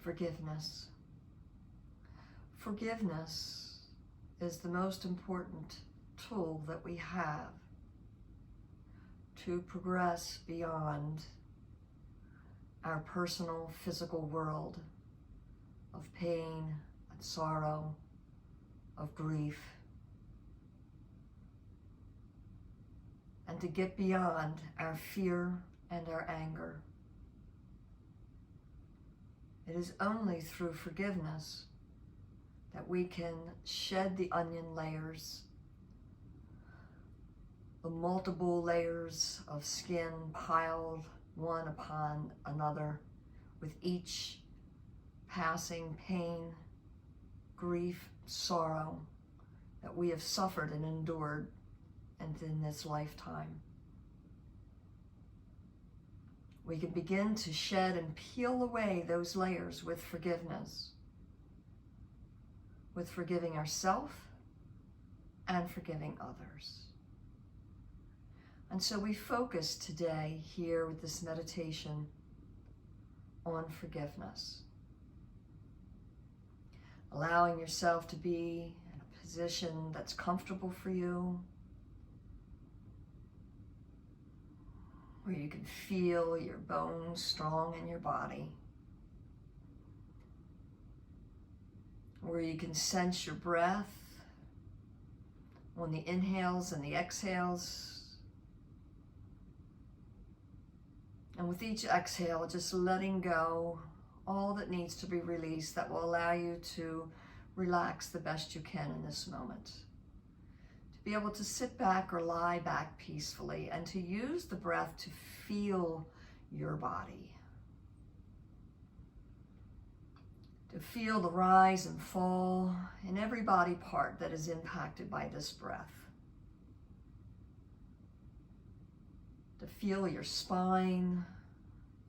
Forgiveness. Forgiveness is the most important tool that we have to progress beyond our personal physical world of pain and sorrow, of grief, and to get beyond our fear and our anger. It is only through forgiveness that we can shed the onion layers, the multiple layers of skin piled one upon another, with each passing pain, grief, sorrow that we have suffered and endured in this lifetime. We can begin to shed and peel away those layers with forgiveness, with forgiving ourselves and forgiving others. And so we focus today here with this meditation on forgiveness. Allowing yourself to be in a position that's comfortable for you, where you can feel your bones strong in your body, where you can sense your breath on the inhales and the exhales. And with each exhale, just letting go all that needs to be released that will allow you to relax the best you can in this moment. To be able to sit back or lie back peacefully and to use the breath to feel your body. To feel the rise and fall in every body part that is impacted by this breath. To feel your spine,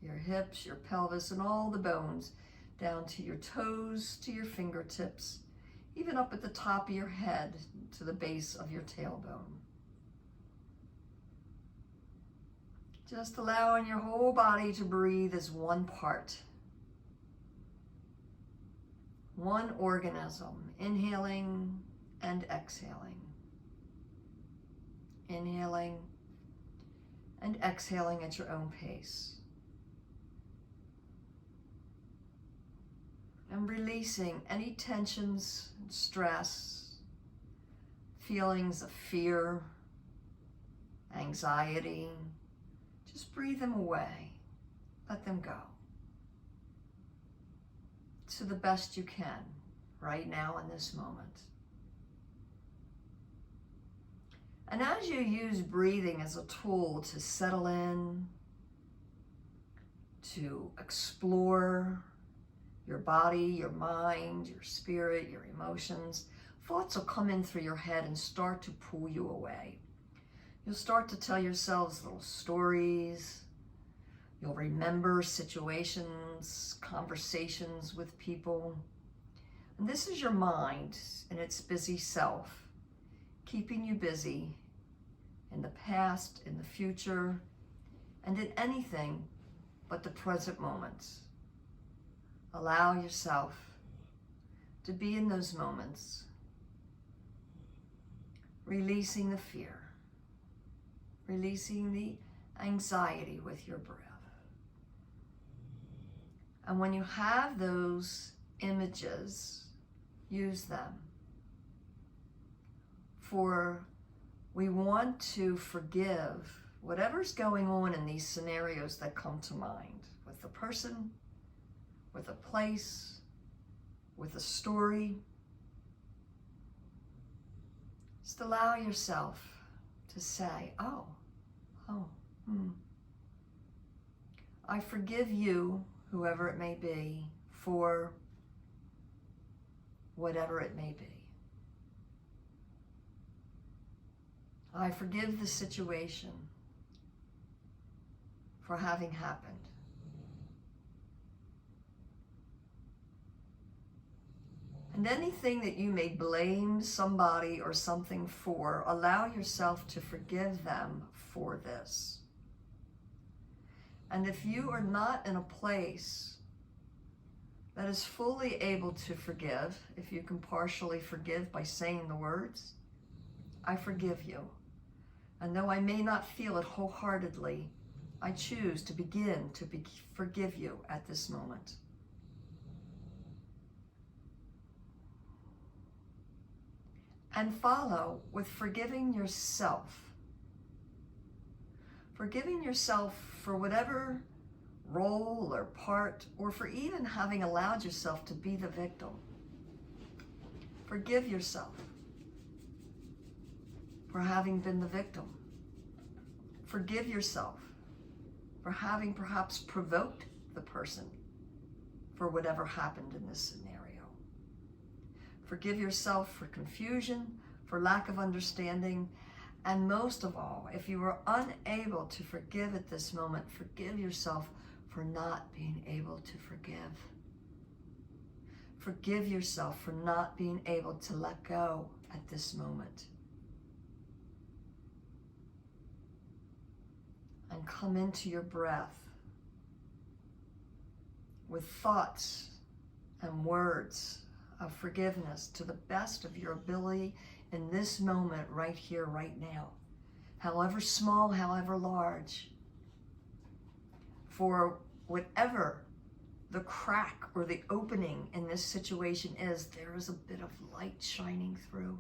your hips, your pelvis, and all the bones down to your toes, to your fingertips, even up at the top of your head to the base of your tailbone. Just allowing your whole body to breathe as one part. One organism, inhaling and exhaling. Inhaling and exhaling at your own pace. And releasing any tensions, stress, feelings of fear, anxiety. Just breathe them away. Let them go. To the best you can right now in this moment. And as you use breathing as a tool to settle in, to explore your body, your mind, your spirit, your emotions, thoughts will come in through your head and start to pull you away. You'll start to tell yourselves little stories. You'll remember situations, conversations with people. And this is your mind and its busy self, keeping you busy in the past, in the future, and in anything but the present moment. Allow yourself to be in those moments, releasing the fear, releasing the anxiety with your breath. And when you have those images, use them. For we want to forgive whatever's going on in these scenarios that come to mind, with the person, with a place, with a story. Just allow yourself to say, I forgive you, whoever it may be, for whatever it may be. I forgive the situation for having happened. And anything that you may blame somebody or something for, allow yourself to forgive them for this. And if you are not in a place that is fully able to forgive, if you can partially forgive by saying the words, I forgive you. And though I may not feel it wholeheartedly, I choose to begin to forgive you at this moment. And follow with forgiving yourself. Forgiving yourself for whatever role or part, or for even having allowed yourself to be the victim. Forgive yourself for having been the victim. Forgive yourself for having perhaps provoked the person for whatever happened in this scenario. Forgive yourself for confusion, for lack of understanding, and most of all, if you are unable to forgive at this moment, forgive yourself for not being able to forgive. Forgive yourself for not being able to let go at this moment. And come into your breath with thoughts and words of forgiveness to the best of your ability in this moment, right here, right now. However small, however large. For whatever the crack or the opening in this situation is, there is a bit of light shining through.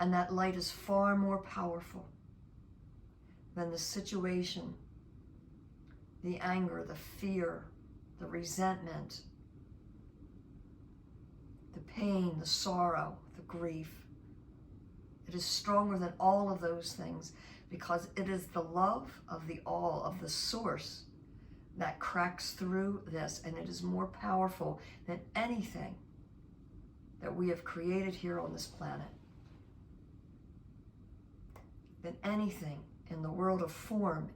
And that light is far more powerful than the situation, the anger, the fear, the resentment, the pain, the sorrow, the grief. It is stronger than all of those things because it is the love of the all, of the source, that cracks through this, and it is more powerful than anything that we have created here on this planet, than anything in the world of form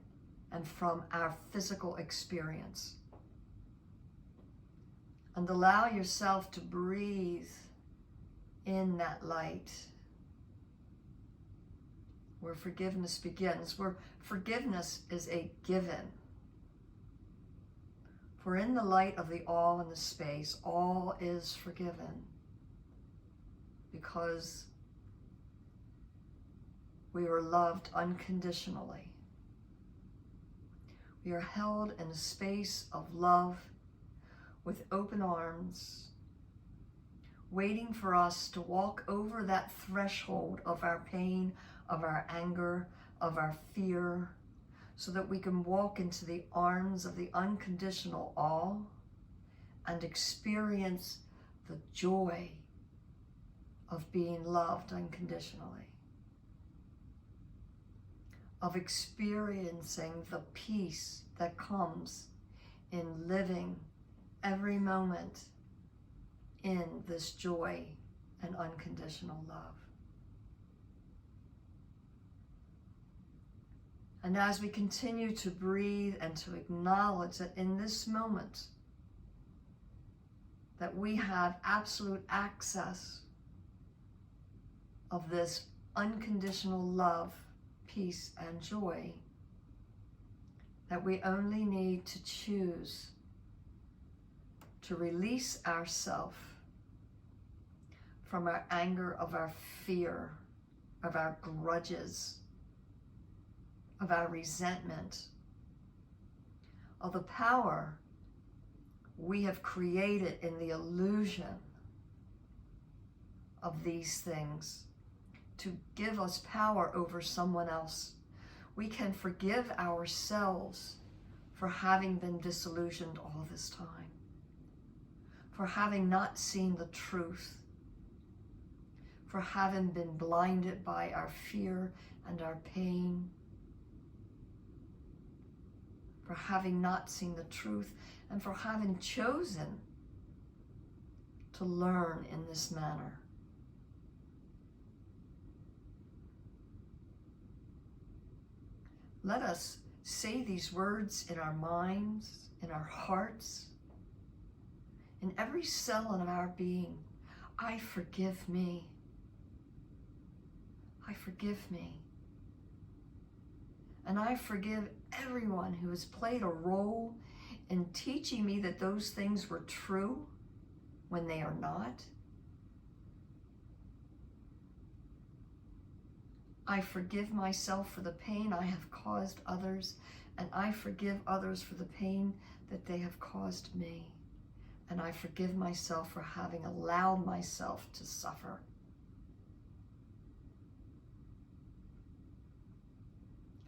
and from our physical experience. And allow yourself to breathe in that light where forgiveness begins, where forgiveness is a given. For in the light of the all in the space, all is forgiven because we are loved unconditionally. We are held in a space of love with open arms, waiting for us to walk over that threshold of our pain, of our anger, of our fear, so that we can walk into the arms of the unconditional all and experience the joy of being loved unconditionally, of experiencing the peace that comes in living every moment in this joy and unconditional love. And as we continue to breathe and to acknowledge that in this moment that we have absolute access of this unconditional love, peace, and joy, that we only need to choose to release ourselves from our anger, of our fear, of our grudges, of our resentment, of the power we have created in the illusion of these things to give us power over someone else. We can forgive ourselves for having been disillusioned all this time, for having not seen the truth, for having been blinded by our fear and our pain, for having not seen the truth, and for having chosen to learn in this manner. Let us say these words in our minds, in our hearts, in every cell of our being. I forgive me. I forgive me. And I forgive everyone who has played a role in teaching me that those things were true when they are not. I forgive myself for the pain I have caused others, and I forgive others for the pain that they have caused me. And I forgive myself for having allowed myself to suffer.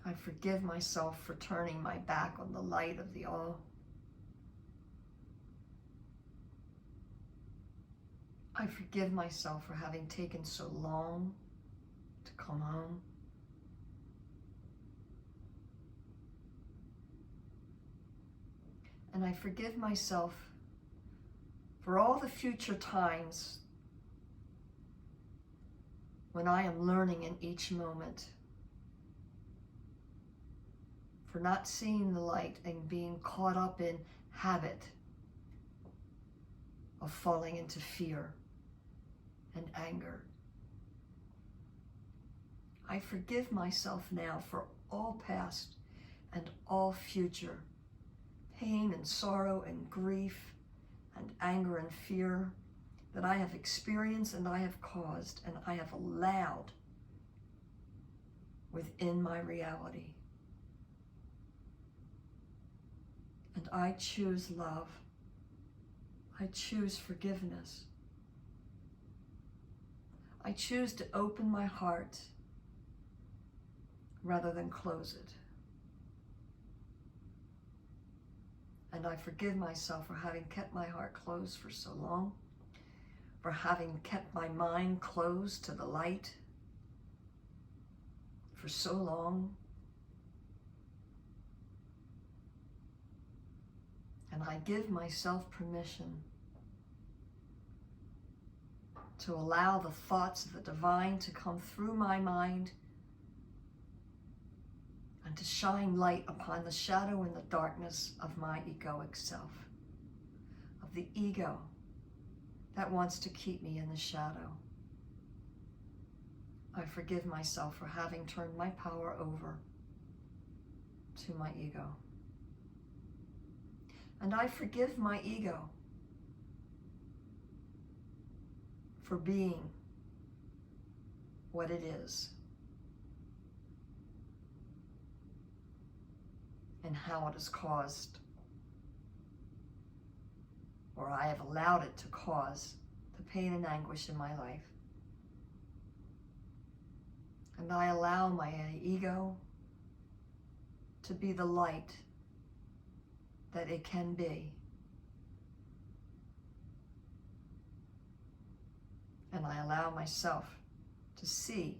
I forgive myself for turning my back on the light of the all. I forgive myself for having taken so long to come home. And I forgive myself for all the future times when I am learning in each moment, for not seeing the light and being caught up in habit of falling into fear and anger. I forgive myself now for all past and all future pain and sorrow and grief and anger and fear that I have experienced and I have caused and I have allowed within my reality. And I choose love. I choose forgiveness. I choose to open my heart rather than close it. And I forgive myself for having kept my heart closed for so long, for having kept my mind closed to the light for so long. And I give myself permission to allow the thoughts of the divine to come through my mind and to shine light upon the shadow and the darkness of my egoic self, of the ego that wants to keep me in the shadow. I forgive myself for having turned my power over to my ego. And I forgive my ego for being what it is and how it has caused, or I have allowed it to cause, the pain and anguish in my life. And I allow my ego to be the light that it can be. And I allow myself to see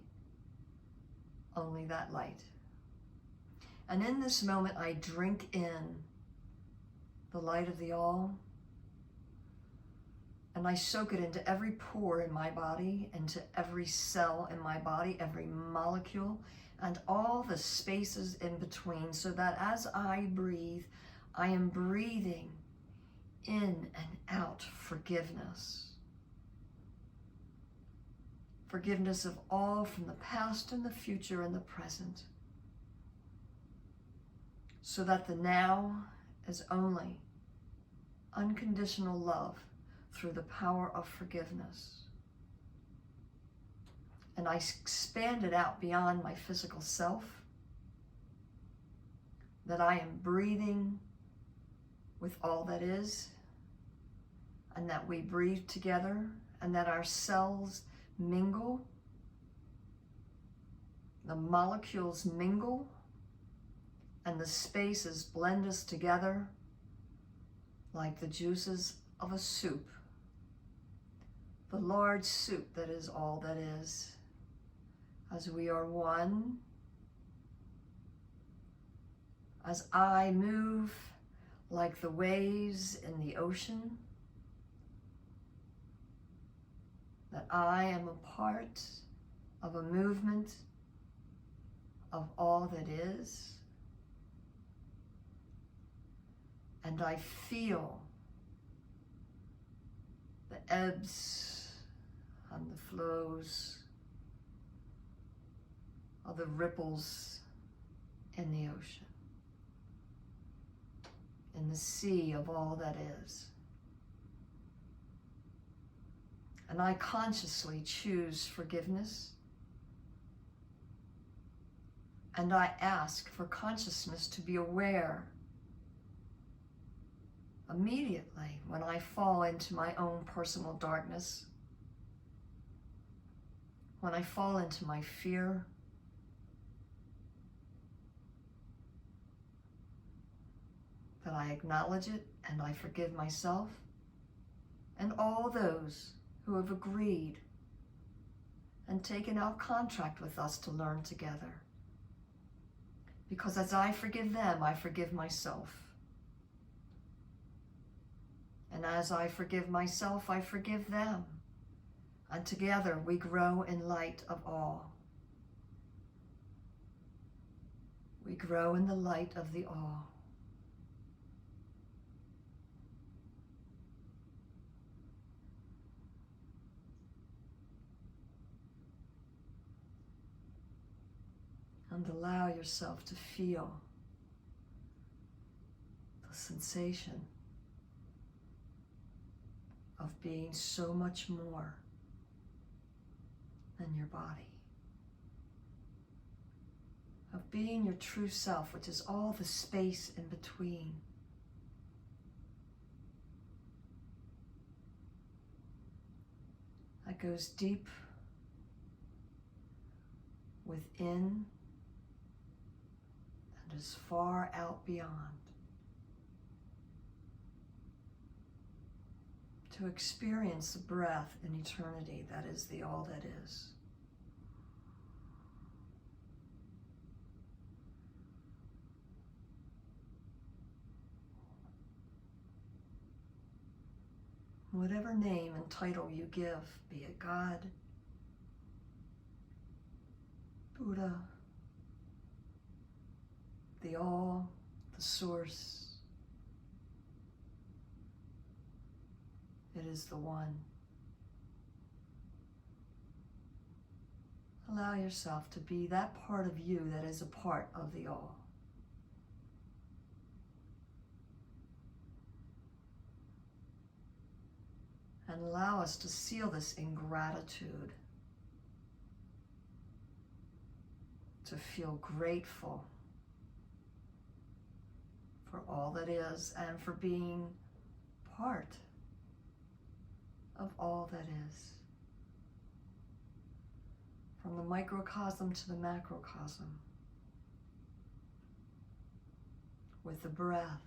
only that light. And in this moment, I drink in the light of the all, and I soak it into every pore in my body, into every cell in my body, every molecule, and all the spaces in between, so that as I breathe, I am breathing in and out forgiveness. Forgiveness of all from the past and the future and the present, so that the now is only unconditional love through the power of forgiveness. And I expand it out beyond my physical self, that I am breathing with all that is, and that we breathe together, and that our cells mingle, the molecules mingle, and the spaces blend us together like the juices of a soup, the large soup that is all that is. As we are one, as I move like the waves in the ocean, that I am a part of a movement of all that is, and I feel the ebbs and the flows of the ripples in the ocean. in the sea of all that is. And I consciously choose forgiveness. And I ask for consciousness to be aware immediately when I fall into my own personal darkness, when I fall into my fear, that I acknowledge it and I forgive myself and all those who have agreed and taken out contract with us to learn together. Because as I forgive them, I forgive myself. And as I forgive myself, I forgive them. And together we grow in light of all. We grow in the light of the all. And allow yourself to feel the sensation of being so much more than your body. Of being your true self, which is all the space in between. That goes deep within and as far out beyond, to experience the breath in eternity that is the all that is. Whatever name and title you give, be it God, Buddha, the all, the source, it is the one. Allow yourself to be that part of you that is a part of the all. And allow us to seal this in gratitude, to feel grateful for all that is and for being part of all that is. From the microcosm to the macrocosm, with the breath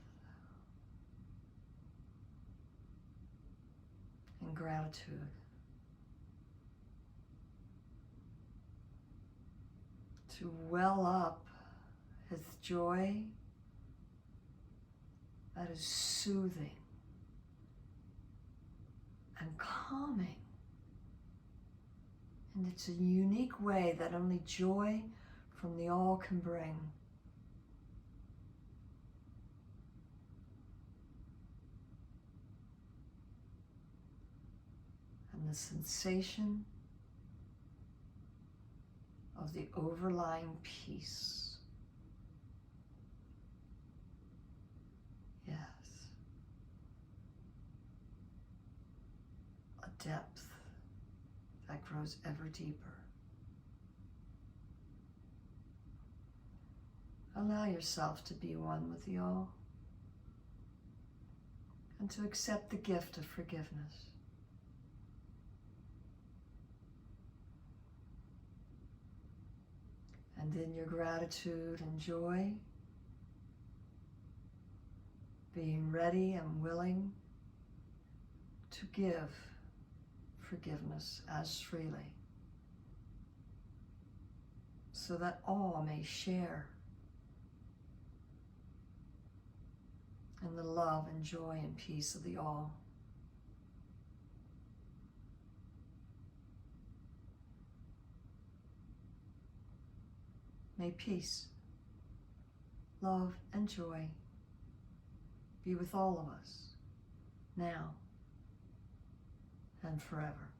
and gratitude. To well up with joy that is soothing and calming. And it's a unique way that only joy from the all can bring. And the sensation of the overlying peace. Yes. A depth that grows ever deeper. Allow yourself to be one with the all and to accept the gift of forgiveness. And in your gratitude and joy, being ready and willing to give forgiveness as freely, so that all may share in the love and joy and peace of the all. May peace, love, and joy be with all of us, now and forever.